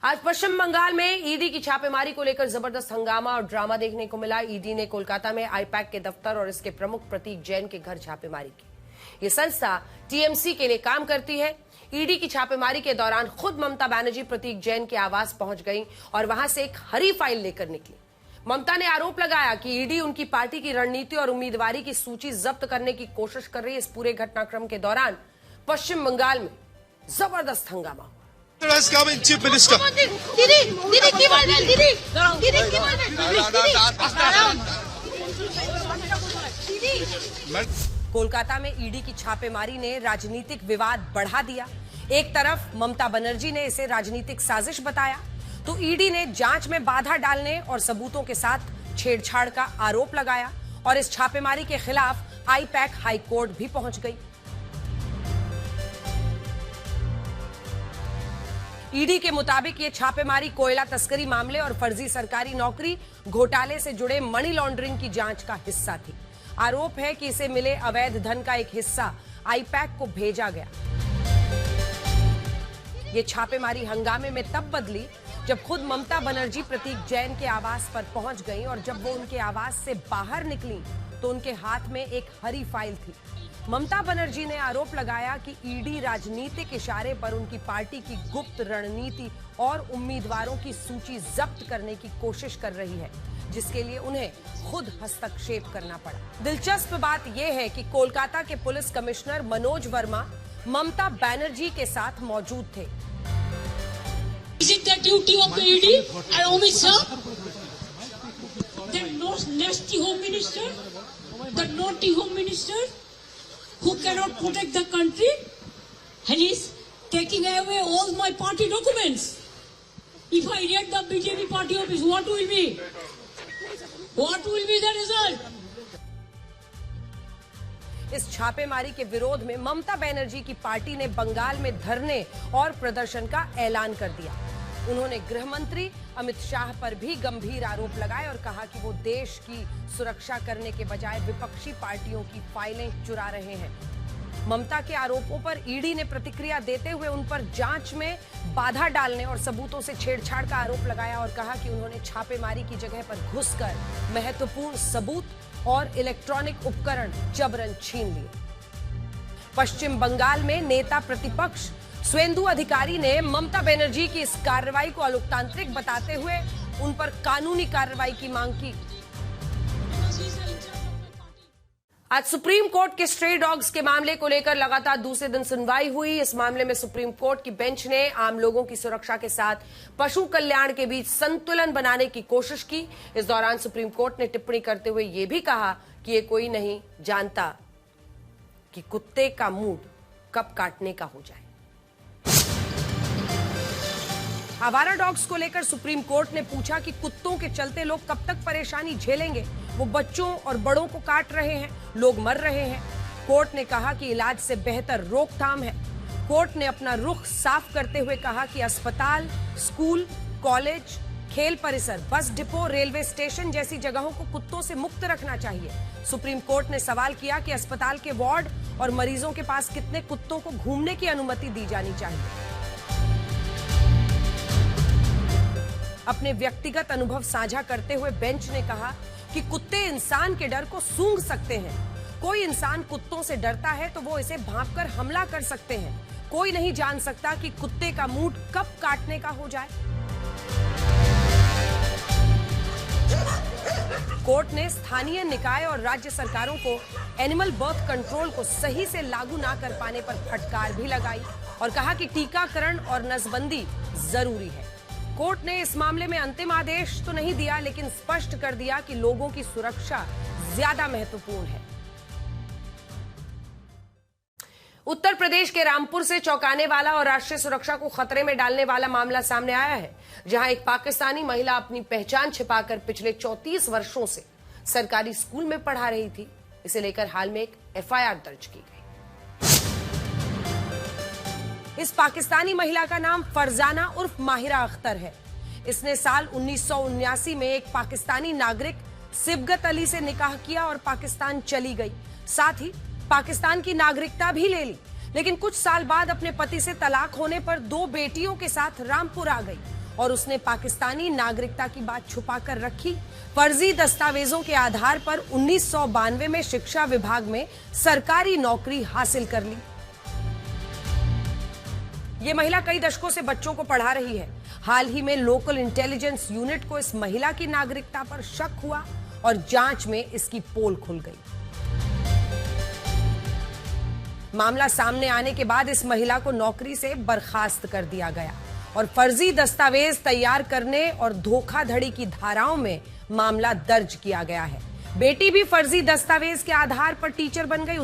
आज पश्चिम बंगाल में ईडी की छापेमारी को लेकर जबरदस्त हंगामा और ड्रामा देखने को मिला। ईडी ने कोलकाता में आईपैक के दफ्तर और इसके प्रमुख प्रतीक जैन के घर छापेमारी की। ये संस्था टीएमसी के लिए काम करती है। ईडी की छापेमारी के दौरान खुद ममता बनर्जी प्रतीक जैन के आवास पहुंच गई और वहां से एक हरी फाइल लेकर निकली। ममता ने आरोप लगाया कि ईडी उनकी पार्टी की रणनीति और उम्मीदवारी की सूची जब्त करने की कोशिश कर रही है। इस पूरे घटनाक्रम के दौरान पश्चिम बंगाल में जबरदस्त हंगामा। চিফ মিনিস্টার দিদি দিদি কি বলবেন দিদি দিদি কি বলবেন कोलकाता में ईडी की छापेमारी ने राजनीतिक विवाद बढ़ा दिया। एक तरफ ममता बनर्जी ने इसे राजनीतिक साजिश बताया तो ईडी ने जांच में बाधा डालने और सबूतों के साथ छेड़छाड़ का आरोप लगाया और इस छापेमारी के खिलाफ आईपैक हाई कोर्ट भी पहुंच गई। ईडी के मुताबिक ये छापेमारी कोयला तस्करी मामले और फर्जी सरकारी नौकरी घोटाले से जुड़े मनी लॉन्ड्रिंग की जांच का हिस्सा थी। आरोप है कि इसे मिले अवैध धन का एक हिस्सा आईपैक को भेजा गया। ये छापेमारी हंगामे में तब बदली जब खुद ममता बनर्जी प्रतीक जैन के आवास पर पहुंच गईं और जब वो उनके आवास से बाहर निकली तो उनके हाथ में एक हरी फाइल थी। ममता बनर्जी ने आरोप लगाया कि ईडी राजनीतिक इशारे पर उनकी पार्टी की गुप्त रणनीति और उम्मीदवारों की सूची जब्त करने की कोशिश कर रही है, जिसके लिए उन्हें खुद हस्तक्षेप करना पड़ा। दिलचस्प बात यह है कि कोलकाता के पुलिस कमिश्नर मनोज वर्मा ममता बनर्जी के साथ मौजूद थे। Is it the duty of the ED and Amit Shah, the nasty home minister, the naughty home minister, who cannot protect the country, and is taking away all my party documents? If I read the BJP party office, what will be? What will be the result? इस छापेमारी के विरोध में ममता बनर्जी की party ने बंगाल में धरने और प्रदर्शन का ऐलान कर दिया। उन्होंने गृह मंत्री अमित शाह पर भी गंभीर आरोप लगाए और कहा कि वो देश की सुरक्षा करने के बजाय विपक्षी पार्टियों की फाइलें चुरा रहे हैं। ममता के आरोपों पर ईडी ने प्रतिक्रिया देते हुए उन पर जांच में बाधा डालने और सबूतों से छेड़छाड़ का आरोप लगाया और कहा कि उन्होंने छापेमारी की जगह पर घुसकर महत्वपूर्ण सबूत और इलेक्ट्रॉनिक उपकरण जबरन छीन लिए। पश्चिम बंगाल में नेता प्रतिपक्ष सुवेंदु अधिकारी ने ममता बनर्जी की इस कार्रवाई को अलोकतांत्रिक बताते हुए उन पर कानूनी कार्रवाई की मांग की। आज सुप्रीम कोर्ट के स्ट्रे डॉग्स के मामले को लेकर लगातार दूसरे दिन सुनवाई हुई। इस मामले में सुप्रीम कोर्ट की बेंच ने आम लोगों की सुरक्षा के साथ पशु कल्याण के बीच संतुलन बनाने की कोशिश की। इस दौरान सुप्रीम कोर्ट ने टिप्पणी करते हुए यह भी कहा कि ये कोई नहीं जानता कि कुत्ते का मूड कब काटने का हो जाए। आवारा डॉग्स को लेकर सुप्रीम कोर्ट ने पूछा कि कुत्तों के चलते लोग कब तक परेशानी झेलेंगे। वो बच्चों और बड़ों को काट रहे हैं, लोग मर रहे हैं। कोर्ट ने कहा कि इलाज से बेहतर रोकथाम है। कोर्ट ने अपना रुख साफ करते हुए कहा कि अस्पताल, स्कूल, कॉलेज, खेल परिसर, बस डिपो, रेलवे स्टेशन जैसी जगहों को कुत्तों से मुक्त रखना चाहिए। सुप्रीम कोर्ट ने सवाल किया कि अस्पताल के वार्ड और मरीजों के पास कितने कुत्तों को घूमने की अनुमति दी जानी चाहिए। अपने व्यक्तिगत अनुभव साझा करते हुए बेंच ने कहा कि कुत्ते इंसान के डर को सूंघ सकते हैं। कोई इंसान कुत्तों से डरता है तो वो इसे भांपकर हमला कर सकते हैं। कोई नहीं जान सकता कि कुत्ते का मूड कब काटने का हो जाए। कोर्ट ने स्थानीय निकाय और राज्य सरकारों को एनिमल बर्थ कंट्रोल को सही से लागू ना कर पाने पर फटकार भी लगाई और कहा कि टीकाकरण और नसबंदी जरूरी है। कोर्ट ने इस मामले में अंतिम आदेश तो नहीं दिया, लेकिन स्पष्ट कर दिया कि लोगों की सुरक्षा ज्यादा महत्वपूर्ण है। उत्तर प्रदेश के रामपुर से चौंकाने वाला और राष्ट्रीय सुरक्षा को खतरे में डालने वाला मामला सामने आया है, जहां एक पाकिस्तानी महिला अपनी पहचान छिपाकर पिछले 34 वर्षों से सरकारी स्कूल में पढ़ा रही थी। इसे लेकर हाल में एक एफआईआर दर्ज की गई। इस पाकिस्तानी महिला का नाम फरजाना उर्फ माहिरा अख्तर है। इसने साल 1979 में एक पाकिस्तानी नागरिक सिबगत अली से निकाह किया और पाकिस्तान चली गई। साथ ही पाकिस्तान की नागरिकता भी ले ली, लेकिन कुछ साल बाद अपने पति से तलाक होने पर 2 बेटियों के साथ रामपुर आ गई और उसने पाकिस्तानी नागरिकता की बात छुपाकर रखी। फर्जी दस्तावेजों के आधार पर 1992 में शिक्षा विभाग में सरकारी नौकरी हासिल कर ली। ये महिला कई दशकों से बच्चों को पढ़ा रही है। हाल ही में लोकल इंटेलिजेंस यूनिट को इस महिला की नागरिकता पर शक हुआ और जांच में इसकी पोल खुल गई। मामला सामने आने के बाद इस महिला को नौकरी से बर्खास्त कर दिया गया और फर्जी दस्तावेज तैयार करने और धोखाधड़ी की धाराओं में मामला दर्ज किया गया है। बेटी भी फर्जी दस्तावेज के आधार पर टीचर बन गई।